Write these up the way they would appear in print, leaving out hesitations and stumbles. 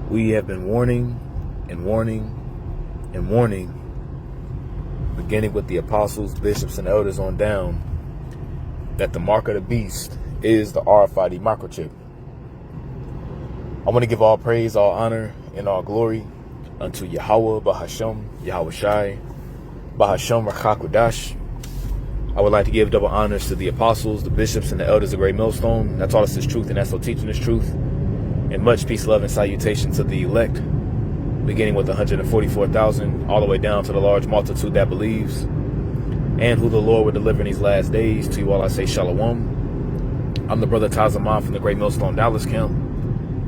We have been warning and warning and warning, beginning with the apostles, bishops, and elders on down, that the mark of the beast is the RFID microchip. I want to give all praise, all honor, and all glory unto Yahweh, Bahashem, Yahweh Shai, Bahashem, Rachakudash. I would like to give double honors to the apostles, the bishops, and the elders of Great Millstone that taught us this truth and that's still teaching this truth. And much peace, love, and salutation to the elect, beginning with 144,000, all the way down to the large multitude that believes, and who the Lord will deliver in these last days. To you all I say shalom. I'm the brother Tazaman from the Great Millstone Dallas camp,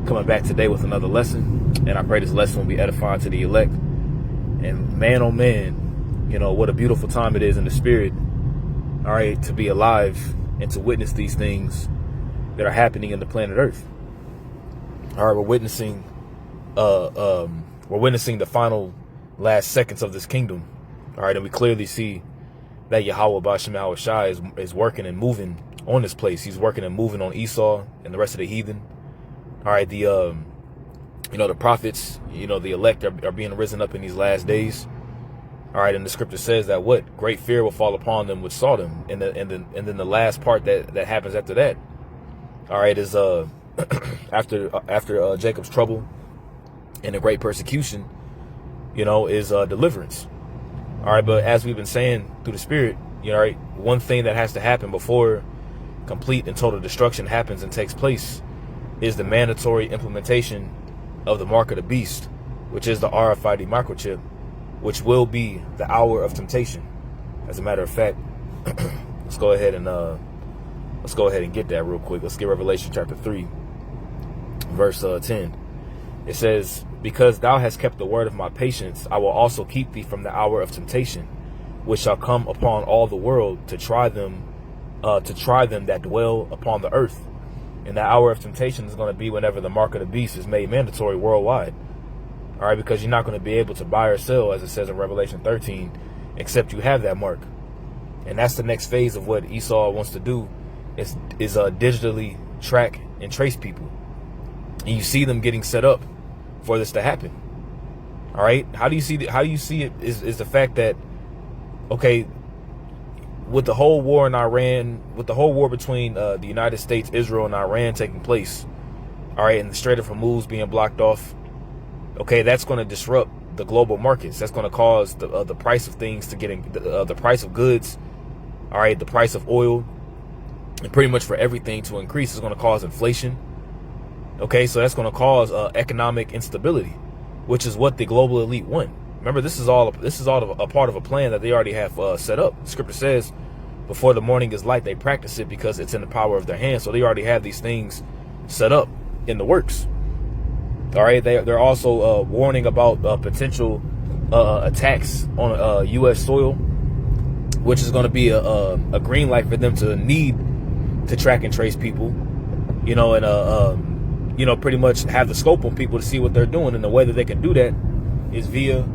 coming back today with another lesson, and I pray this lesson will be edifying to the elect. And man, oh man, you know, what a beautiful time it is in the spirit, all right, to be alive and to witness these things that are happening in the planet Earth. All right, we're witnessing the final last seconds of this kingdom. All right, and we clearly see that Yahweh Bashem Yahweh Shai is working and moving on this place. He's working and moving on Esau and the rest of the heathen. All right, the prophets, the elect are being risen up in these last days. All right, and the scripture says that what great fear will fall upon them which saw them, and then the last part that happens after that, all right, is after Jacob's trouble and the great persecution, is deliverance. All right, but as we've been saying through the spirit, right, one thing that has to happen before complete and total destruction happens and takes place is the mandatory implementation of the mark of the beast, which is the RFID microchip, which will be the hour of temptation. As a matter of fact, let's go ahead and get that real quick. Let's get Revelation chapter 3, verse 10. It says, "Because thou hast kept the word of my patience, I will also keep thee from the hour of temptation, which shall come upon all the world to try them that dwell upon the earth." And that hour of temptation is going to be whenever the mark of the beast is made mandatory worldwide. All right, because you're not going to be able to buy or sell, as it says in Revelation 13, except you have that mark. And that's the next phase of what Esau wants to do, is digitally track and trace people. And you see them getting set up for this to happen. All right, how do you see it is the fact that, okay, with the whole war in Iran, with the whole war between the United States, Israel, and Iran taking place, all right, and the Strait of Hormuz being blocked off, okay, that's going to disrupt the global markets. That's going to cause the price of things to get the price of goods, all right, the price of oil, and pretty much for everything to increase. Is going to cause inflation. Okay, so that's going to cause economic instability, which is what the global elite want. Remember, this is all a part of a plan that they already have set up. The scripture says, before the morning is light, they practice it because it's in the power of their hands. So they already have these things set up in the works. All right, they're also warning about potential attacks on U.S. soil, which is going to be a green light for them to need to track and trace people, and pretty much have the scope on people to see what they're doing. And the way that they can do that is via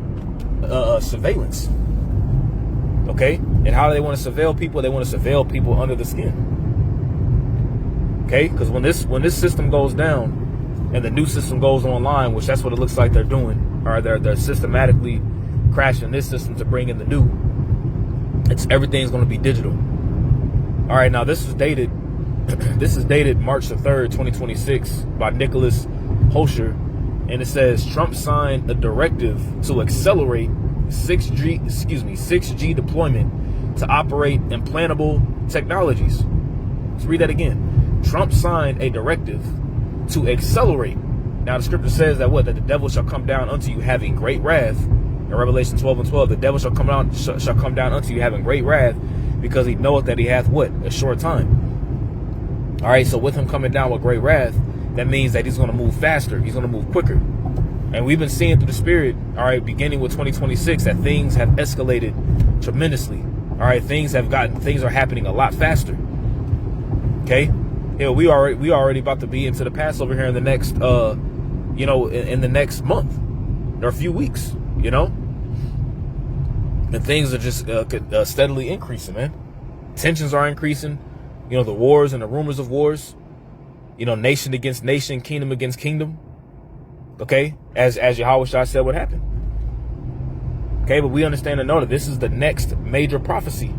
surveillance. Okay, and how do they want to surveil people? They want to surveil people under the skin. Okay, because when this system goes down and the new system goes online, which that's what it looks like they're doing, or they're systematically crashing this system to bring in the new. Everything's going to be digital. All right, now this is dated March the 3rd, 2026 by Nicholas Hosher, and it says Trump signed a directive to accelerate 6G deployment to operate implantable technologies. Let's read that again. Trump signed a directive to accelerate. Now the scripture says that that the devil shall come down unto you having great wrath. In Revelation 12:12, the devil shall come down unto you having great wrath, because he knoweth that he hath a short time. All right, so with him coming down with great wrath, that means that he's going to move faster. He's going to move quicker. And we've been seeing through the spirit, all right, beginning with 2026, that things have escalated tremendously. All right, things are happening a lot faster. Okay, we already about to be into the Passover here in the next, in the next month or a few weeks, and things are just steadily increasing, man. Tensions are increasing. The wars and the rumors of wars. Nation against nation, kingdom against kingdom. Okay, as Yahweh Shai said would happen. Okay, but we understand and know that this is the next major prophecy.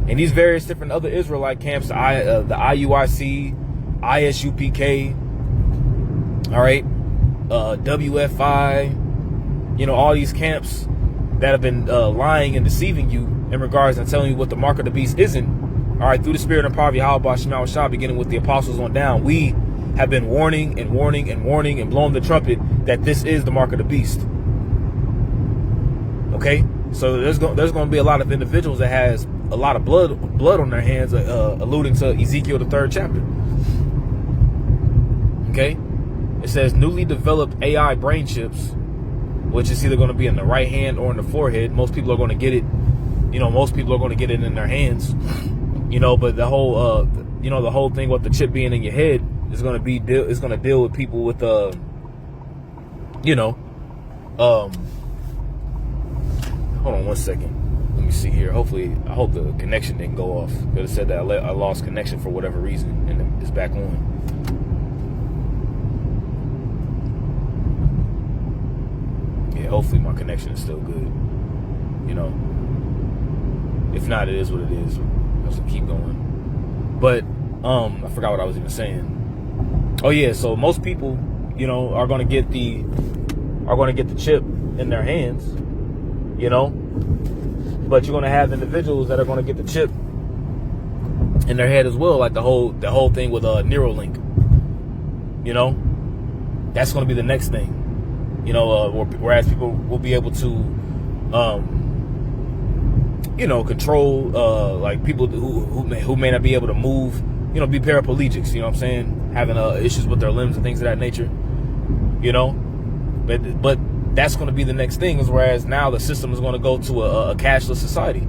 And these various different other Israelite camps, the IUIC, ISUPK, all right, WFI, all these camps that have been lying and deceiving you in regards and telling you what the mark of the beast isn't. All right, through the spirit and power of Yahweh Shema Shah, beginning with the apostles on down, we have been warning and warning and warning and blowing the trumpet that this is the mark of the beast. Okay, so there's going to be a lot of individuals that has a lot of blood on their hands, alluding to Ezekiel the 3rd chapter. Okay, it says newly developed AI brain chips, which is either going to be in the right hand or in the forehead. Most people are going to get it. Most people are going to get it in their hands. But the whole, the whole thing with the chip being in your head is going to be is going to deal with people with hold on one second. Let me see here. Hopefully, I hope the connection didn't go off. Because it said that I lost connection for whatever reason, and it's back on. Yeah, hopefully my connection is still good. If not, it is what it is. I'll just keep going. But I forgot what I was even saying. Oh yeah, so most people, are going to get the chip in their hands. But you're going to have individuals that are going to get the chip in their head as well, like the whole thing with Neuralink. That's going to be the next thing. Whereas people will be able to, control like people who may not be able to move, be paraplegics. You know what I'm saying? Having issues with their limbs and things of that nature. But that's going to be the next thing, is whereas now the system is going to go to a cashless society.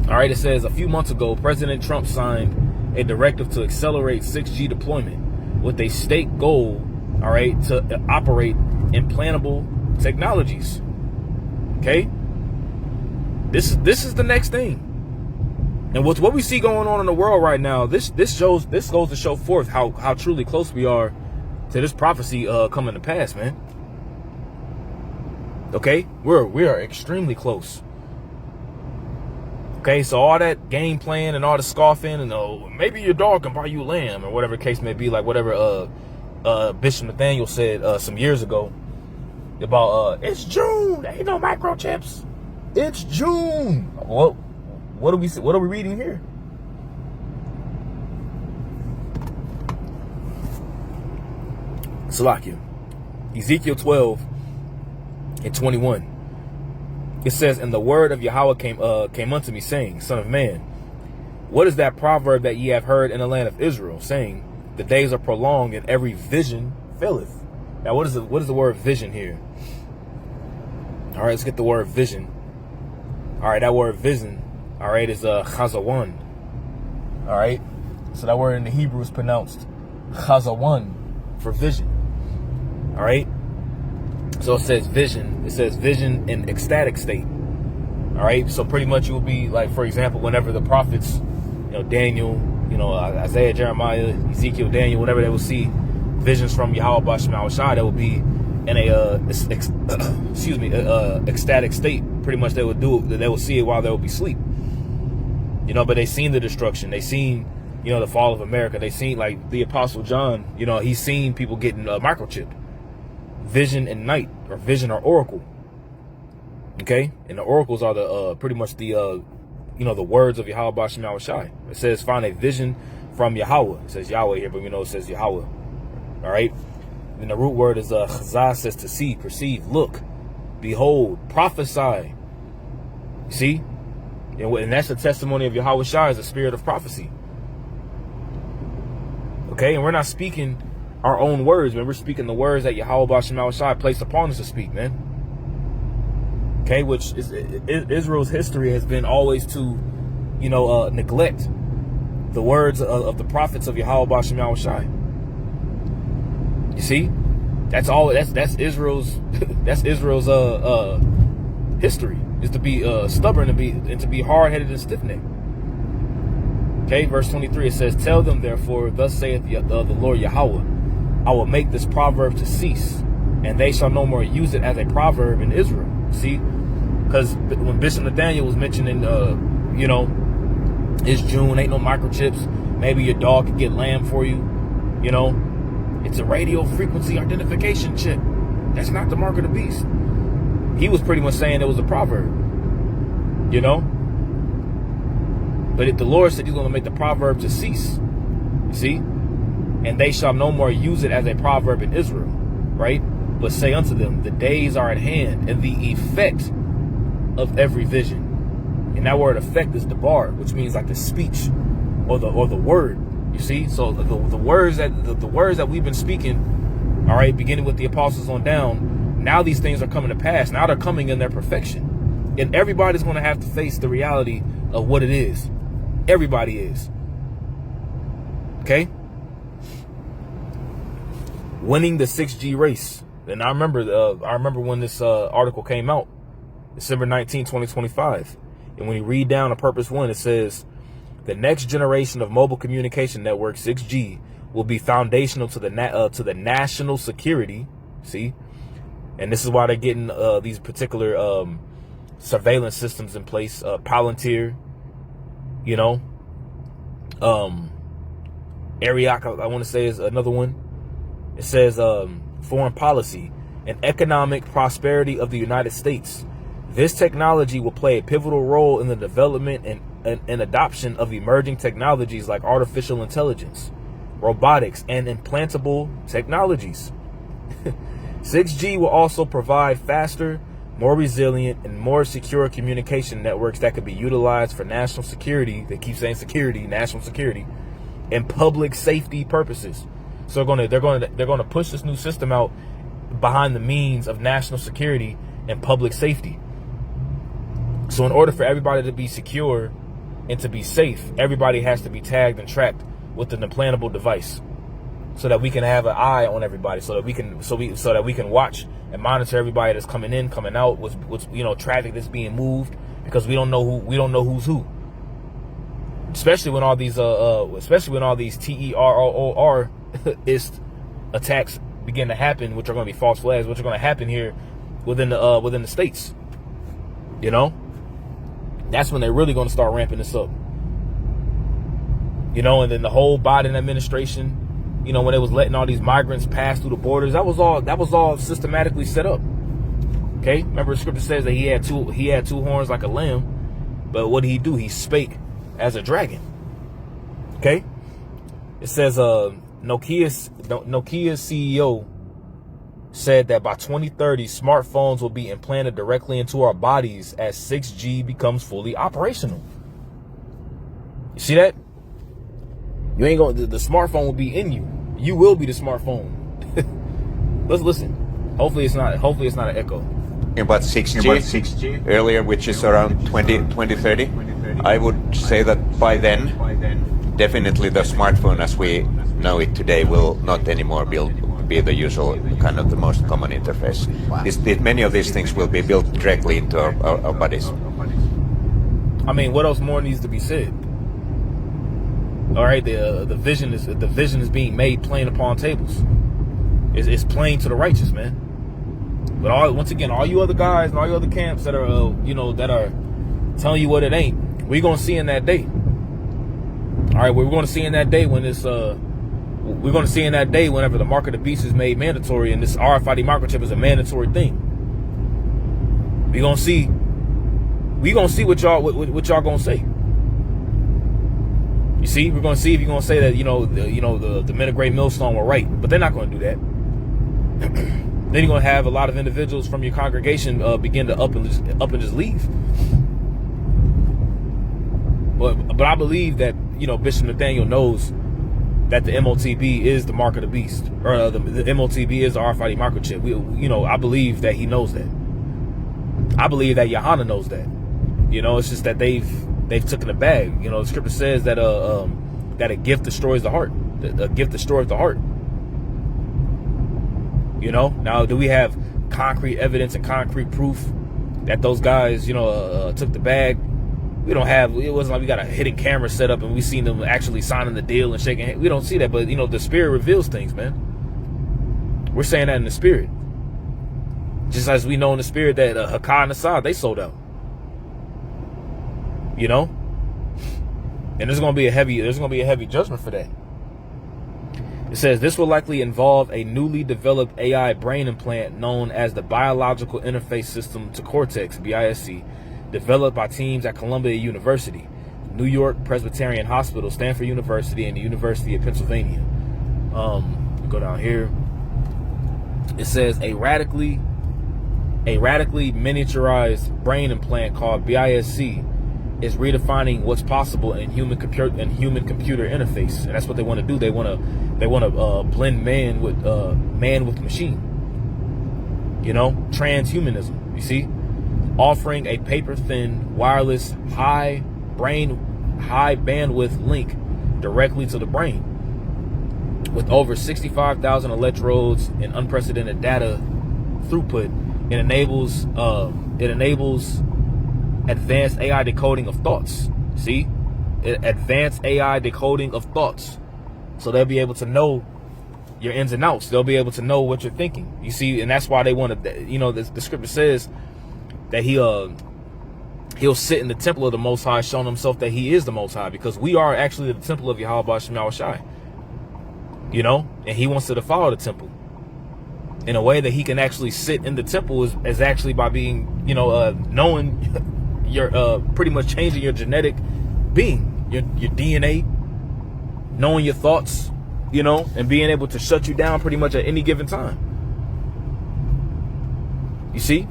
All right, it says a few months ago, President Trump signed a directive to accelerate 6G deployment with a state goal, all right, to operate implantable technologies. Okay, this is the next thing. And with what we see going on in the world right now, this goes to show forth how truly close we are to this prophecy coming to pass, man. Okay, we are extremely close. Okay, so all that game plan and all the scoffing and maybe your dog can buy you lamb or whatever the case may be, like whatever Bishop Nathaniel said some years ago about it's June, there ain't no microchips. It's June. What are we reading here? Salakia. Ezekiel 12:21. It says, and the word of Yahweh came unto me, saying, Son of man, what is that proverb that ye have heard in the land of Israel, saying, the days are prolonged and every vision faileth? Now, what is the word vision here? All right, let's get the word vision. All right, that word vision, all right, is chazawan. All right, so that word in the Hebrew is pronounced chazawan for vision. All right, so it says vision. It says vision in ecstatic state. All right, so pretty much you will be like, for example, whenever the prophets, Daniel, Isaiah, Jeremiah, Ezekiel, Daniel, whenever they will see visions from Yahweh Bashim Al-Shai, that will be in a ecstatic state. Pretty much they will see it while they will be asleep. But they seen the destruction. They seen, the fall of America. They seen, like the Apostle John, he's seen people getting microchipped. Vision and night, or vision or oracle. Okay, and the oracles are the pretty much the the words of Yahweh Bashim Al-Shai. It says find a vision from Yahweh. It says Yahweh here, but it says Yahweh. All right, and the root word is chazah, says to see, perceive, look, behold, prophesy. See, and that's the testimony of Yahweh Shai, is the spirit of prophecy. Okay, and we're not speaking our own words, man. We're speaking the words that Yahweh Bashim Al-Shai placed upon us to speak, man. Okay, which is Israel's history has been always to, neglect the words of the prophets of Yahweh Bashim Al-Shai. You see, that's Israel's that's Israel's history, is to be stubborn and to be hard-headed and stiff-necked. Okay, verse 23, it says, tell them therefore, thus saith the Lord Yahweh, I will make this proverb to cease, and they shall no more use it as a proverb in Israel. See, because when Bishop Nathaniel was mentioning, it's June, ain't no microchips. Maybe your dog could get lamb for you. It's a radio frequency identification chip. That's not the mark of the beast. He was pretty much saying it was a proverb. But if the Lord said he's going to make the proverb to cease, you see, and they shall no more use it as a proverb in Israel, right? But say unto them, the days are at hand, and the effect of every vision. And that word effect is the bar, which means like the speech or the word. You see, so the words that we've been speaking, all right, beginning with the apostles on down, now these things are coming to pass. Now they're coming in their perfection, and everybody's going to have to face the reality of what it is. Everybody is. Okay. Winning the 6G race. And I remember when this article came out, December 19, 2025. And when you read down to Purpose 1, it says, the next generation of mobile communication network, 6G, will be foundational to the national security. See? And this is why they're getting these particular surveillance systems in place. Palantir, Ariak, I want to say, is another one. It says foreign policy and economic prosperity of the United States. This technology will play a pivotal role in the development and adoption of emerging technologies like artificial intelligence, robotics, and implantable technologies. 6G will also provide faster, more resilient, and more secure communication networks that could be utilized for national security. They keep saying security, national security, and public safety purposes. So they're going to push this new system out behind the means of national security and public safety. So in order for everybody to be secure and to be safe, everybody has to be tagged and tracked with an implantable device, so that we can have an eye on everybody, so that we can watch and monitor everybody that's coming in, coming out, what's traffic that's being moved, because we don't know who's who. Especially when all these terrorist attacks begin to happen, which are going to be false flags, which are going to happen here within the states. That's when they're really going to start ramping this up. And then the whole Biden administration, when they was letting all these migrants pass through the borders, that was all systematically set up. Okay, remember the scripture says that he had two horns like a lamb, but what did he do? He spake as a dragon. Okay, it says Nokia's CEO said that by 2030, smartphones will be implanted directly into our bodies as 6G becomes fully operational. You see that? You ain't going. The smartphone will be in you. You will be the smartphone. Let's listen. Hopefully it's not an echo. About 6G earlier, which is around 2030. I would say that by then, definitely the smartphone as we know it today will not anymore be the usual kind of the most common interface. Wow. Many of these things will be built directly into our bodies. I mean, what else more needs to be said? All right, the vision is being made plain upon tables. It's plain to the righteous, man. But once again, all you other guys and all you other camps that are that are telling you what it ain't, we're gonna see in that day. All right, we're gonna see in that day when this we're gonna see in that day whenever the mark of the beast is made mandatory and this RFID microchip is a mandatory thing. We're gonna see what y'all gonna say. You see, we're gonna see if you're gonna say that the men of Great Millstone were right, but they're not gonna do that. Then you're gonna have a lot of individuals from your congregation begin to up and just leave. But I believe that Bishop Nathaniel knows that the MOTB is the mark of the beast, or the MOTB is the RFID microchip. I believe that he knows that. I believe that Johanna knows that. It's just that they've taken the bag. The scripture says that that a gift destroys the heart. A gift destroys the heart. Now, do we have concrete evidence and concrete proof that those guys, took the bag? We don't have. It wasn't like we got a hidden camera set up and we seen them actually signing the deal and shaking hands. We don't see that, but the Spirit reveals things, man. We're saying that in the spirit. Just as we know in the spirit that Hakkad and Assad, they sold out. You know? And there's gonna be a heavy judgment for that. It says this will likely involve a newly developed AI brain implant known as the Biological Interface System to Cortex, BISC, developed by teams at Columbia University, New York Presbyterian Hospital, Stanford University, and the University of Pennsylvania. Go down here. It says a radically miniaturized brain implant called BISC is redefining what's possible in human computer interface, and that's what they want to do. They want to blend man with machine. You know, transhumanism. You see, offering a paper-thin, wireless, high bandwidth link directly to the brain, with over 65,000 electrodes and unprecedented data throughput. It enables advanced AI decoding of thoughts. See? Advanced AI decoding of thoughts. So they'll be able to know your ins and outs. They'll be able to know what you're thinking. You see, and that's why they want to, you know, the scripture says that he'll sit in the temple of the Most High, showing himself that he is the Most High, because we are actually the temple of Yahweh Shem Yahushai. You know? And he wants to defile the temple. In a way that he can actually sit in the temple is actually by being, you know, knowing you're pretty much changing your genetic being, your DNA, knowing your thoughts, you know, and being able to shut you down pretty much at any given time. You see?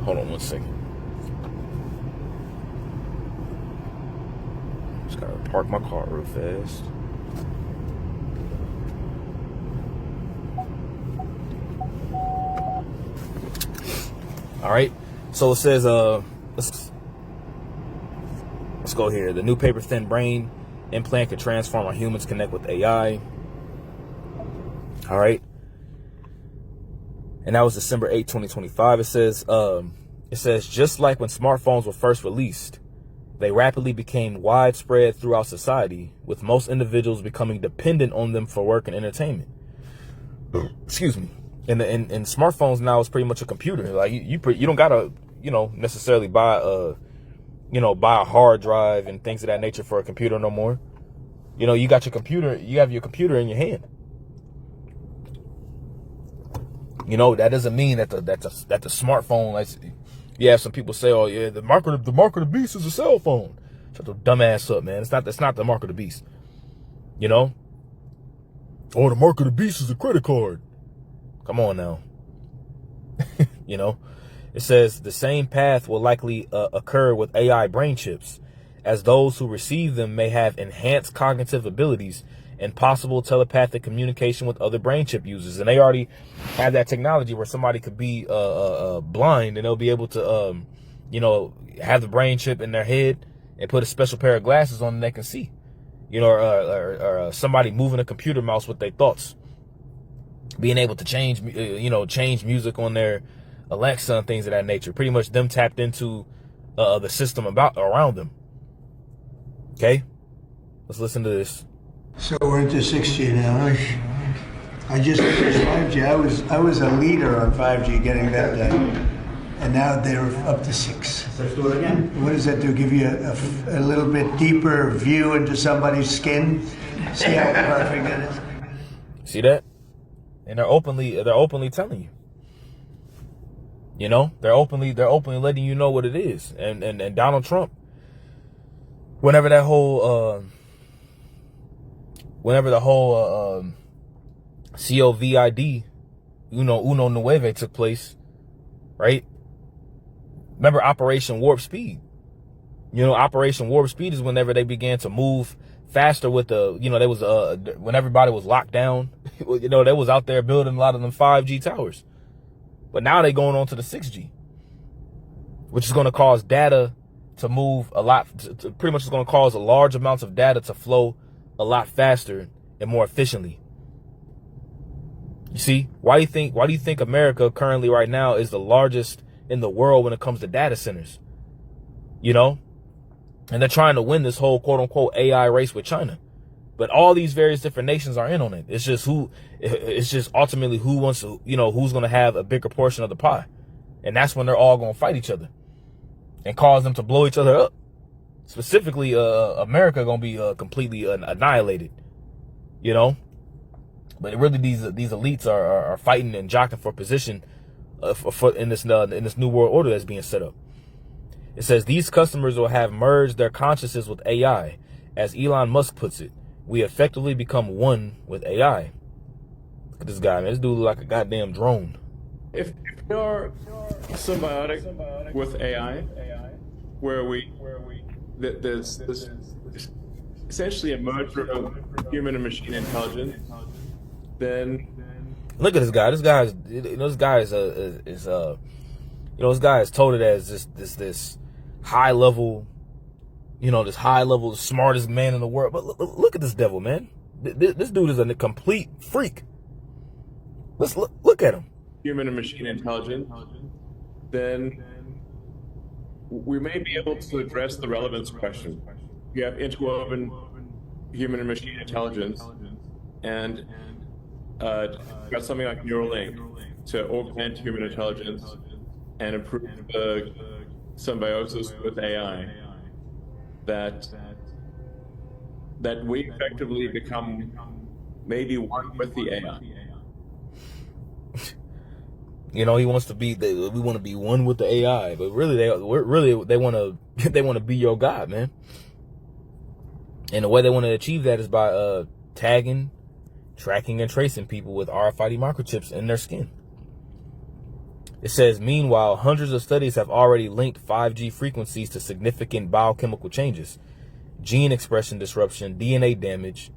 Hold on one second. Just gotta park my car real fast. All right, so it says, let's go here. The new paper-thin brain implant could transform how humans connect with AI. All right, and that was December 8, 2025. It says just like when smartphones were first released, they rapidly became widespread throughout society, with most individuals becoming dependent on them for work and entertainment. Excuse me. And smartphones now is pretty much a computer. Like you don't gotta, you know, necessarily buy a hard drive and things of that nature for a computer no more. You know, you got your computer, you have your computer in your hand. You know, that doesn't mean that the smartphone, like you have some people say, oh yeah, the mark of the beast is a cell phone. Shut the dumb ass up, man. That's not the mark of the beast. You know? Oh, the mark of the beast is a credit card. Come on now. You know, it says the same path will likely occur with AI brain chips, as those who receive them may have enhanced cognitive abilities and possible telepathic communication with other brain chip users. And they already have that technology where somebody could be blind and they'll be able to, you know, have the brain chip in their head and put a special pair of glasses on and they can see. You know, or somebody moving a computer mouse with their thoughts. Being able to change music on their Alexa and things of that nature. Pretty much them tapped into the system around them. Okay, let's listen to this. So we're into 6G now. I just finished 5G. I was a leader on 5G, getting that done, and now they're up to 6. Let's do it again. What does that do? Give you a little bit deeper view into somebody's skin? See how perfect it is? See that? And they're openly telling you. You know, they're openly letting you know what it is. And Donald Trump, whenever the whole COVID, Uno Nueve took place, right? Remember Operation Warp Speed? You know, Operation Warp Speed is whenever they began to move faster with the, you know, there was when everybody was locked down, you know, they was out there building a lot of them 5G towers. But now they're going on to the 6G, which is going to cause data to move a lot, pretty much is going to cause a large amounts of data to flow a lot faster and more efficiently. You see, why do you think America currently right now is the largest in the world when it comes to data centers? You know, and they're trying to win this whole quote unquote AI race with China. But all these various different nations are in on it. It's just ultimately who wants to, who's going to have a bigger portion of the pie. And that's when they're all going to fight each other and cause them to blow each other up. Specifically, America going to be completely annihilated, But really, these elites are fighting and jockeying for position in this new world order that's being set up. It says these customers will have merged their consciousness with AI, as Elon Musk puts it. We effectively become one with AI. Look at this guy, man. This dude look like a goddamn drone. If you're symbiotic with AI, where there's essentially a merger of human and machine intelligence, then look at this guy. This guy is touted as this high level, this high level, smartest man in the world. But look at this devil, man. This dude is a complete freak. Let's look at him. Human and machine intelligence, then we may be able to address the relevance question. You have interwoven human and machine intelligence, and got something like Neuralink to augment human intelligence and improve the symbiosis with AI. That we effectively become maybe one with the AI. He wants to be. We want to be one with the AI, but really, they want to be your God, man. And the way they want to achieve that is by tagging, tracking, and tracing people with RFID microchips in their skin. It says, meanwhile, hundreds of studies have already linked 5G frequencies to significant biochemical changes, gene expression disruption, DNA damage,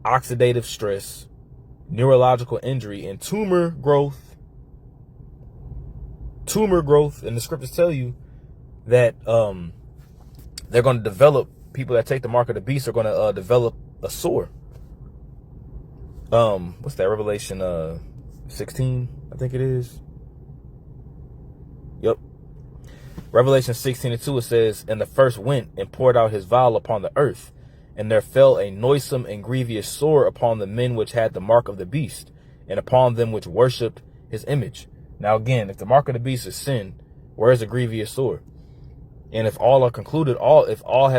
oxidative stress, neurological injury, and tumor growth. And the scriptures tell you that they're going to develop, people that take the mark of the beast are going to develop a sore. What's that? Revelation 16, I think it is. Yep. Revelation 16:2, it says, and the first went and poured out his vial upon the earth, and there fell a noisome and grievous sore upon the men which had the mark of the beast, and upon them which worshipped his image. Now again, if the mark of the beast is sin, where is the grievous sore? And if all have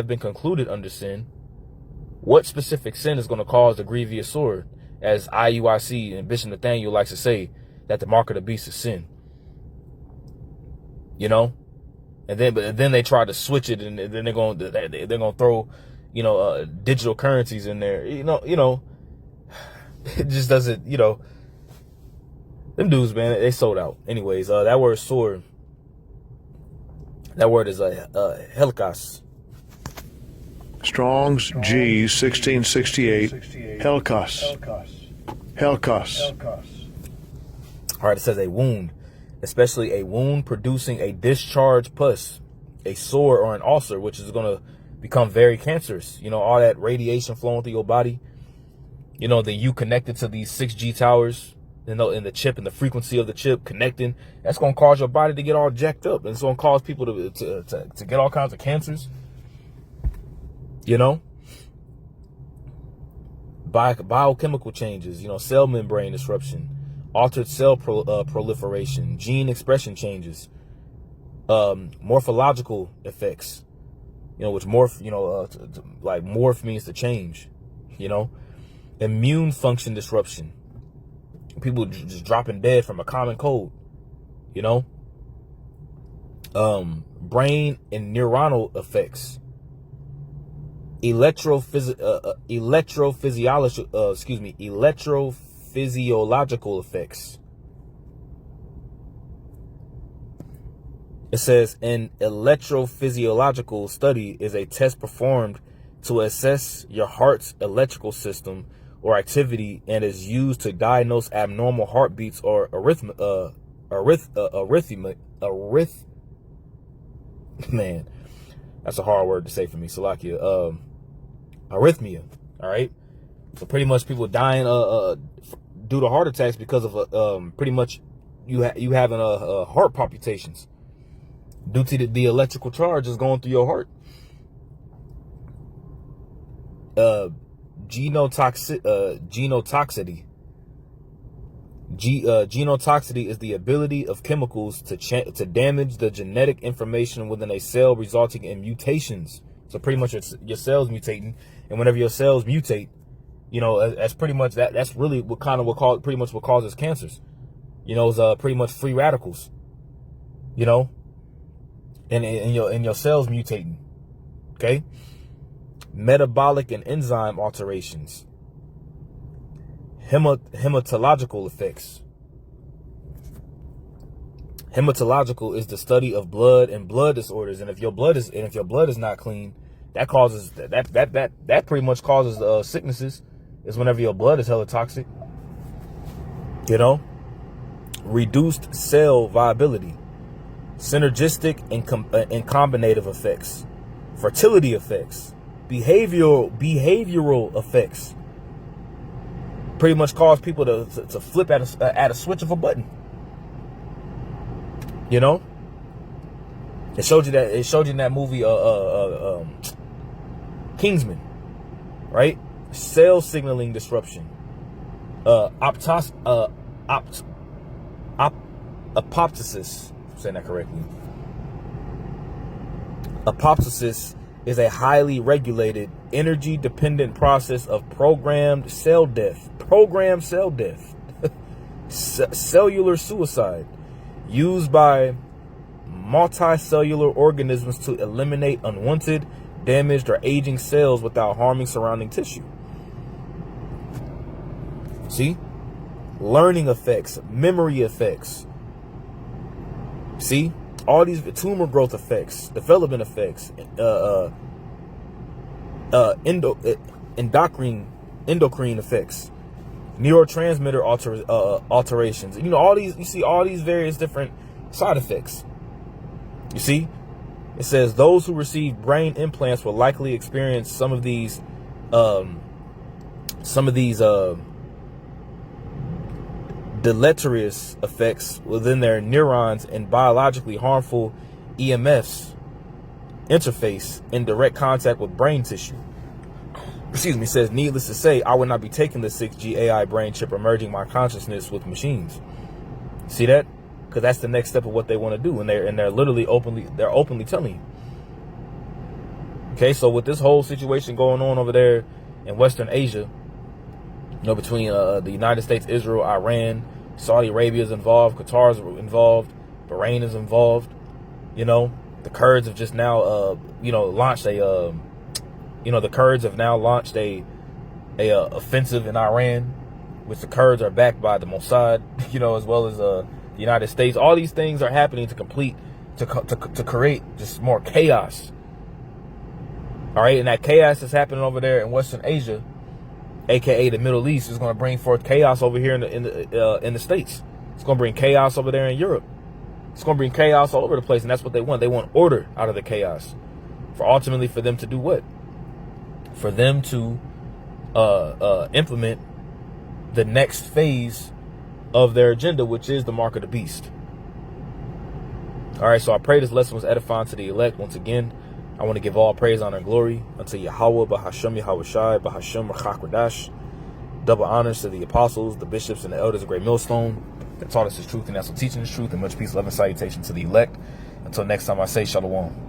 been concluded under sin, what specific sin is going to cause the grievous sore? As IUIC and Bishop Nathaniel likes to say, that the mark of the beast is sin. And then they try to switch it, and then they're going to throw, digital currencies in there. It just doesn't, them dudes, man, they sold out. Anyways, that word sword, that word is helikos. Strong's G 1668. Helikos. All right, it says a wound, especially a wound producing a discharge pus, a sore or an ulcer, which is going to become very cancerous. All that radiation flowing through your body. Then you connected to these 6G towers, in the chip and the frequency of the chip connecting. That's going to cause your body to get all jacked up. And it's going to cause people to get all kinds of cancers. Biochemical changes, cell membrane disruption, altered cell proliferation, gene expression changes, morphological effects, which morph, like morph means to change, immune function disruption, people just dropping dead from a common cold, brain and neuronal effects, electrophysiological effects. It says an electrophysiological study is a test performed to assess your heart's electrical system or activity and is used to diagnose abnormal heartbeats or arrhythmia. Man, that's a hard word to say for me. Salakia. Arrhythmia. All right. So pretty much people dying due to heart attacks because of pretty much you having heart palpitations due to the electrical charge is going through your heart. genotoxicity. Genotoxicity is the ability of chemicals to damage the genetic information within a cell, resulting in mutations. So pretty much your cells mutating, and whenever your cells mutate, you know, that's pretty much that's really what causes cancers. You know, is pretty much free radicals. You know, and your cells mutating. Okay, metabolic and enzyme alterations. Hematological effects. Hematological is the study of blood and blood disorders, and if your blood is not clean, that causes that pretty much causes sicknesses. Is whenever your blood is hella toxic. You know, reduced cell viability, synergistic and combinative effects, fertility effects, behavioral effects. Pretty much cause people to flip at a switch of a button. You know, it showed you in that movie Kingsman, right? Cell signaling disruption, apoptosis. I'm saying that correctly. Apoptosis is a highly regulated, energy-dependent process of programmed cell death. Cellular suicide, used by multicellular organisms to eliminate unwanted, damaged, or aging cells without harming surrounding tissue. See? Learning effects, memory effects. See? All these tumor growth effects, development effects, endocrine effects, neurotransmitter alterations. You know, all these, you see all these various different side effects. You see? It says those who receive brain implants will likely experience some of these deleterious effects within their neurons and biologically harmful EMFs interface in direct contact with brain tissue. Excuse me. It says, needless to say, I would not be taking the 6G AI brain chip or merging my consciousness with machines. See that? Because that's the next step of what they want to do, and they're literally openly telling you. Okay, so with this whole situation going on over there in Western Asia, you know, between the United States, Israel, Iran, Saudi Arabia is involved, Qatar is involved, Bahrain is involved. You know, the Kurds have just now, launched a, the Kurds have now launched a offensive in Iran, which the Kurds are backed by the Mossad, you know, as well as the United States. All these things are happening to create just more chaos. All right, and that chaos that's happening over there in Western Asia, aka the Middle East, is going to bring forth chaos over here in the States. It's going to bring chaos over there in Europe. It's going to bring chaos all over the place, and that's what they want. They want order out of the chaos, for them to do what? For them to implement the next phase of their agenda, which is the mark of the beast. All right, so I pray this lesson was edifying to the elect. Once again, I want to give all praise, honor, and glory unto Yahweh, Bahashem Yahweh Shai, Bahashem Rachakwadash. Double honors to the apostles, the bishops, and the elders of Great Millstone that taught us his truth and that's what teaching his truth, and much peace, love, and salutation to the elect. Until next time, I say shalom.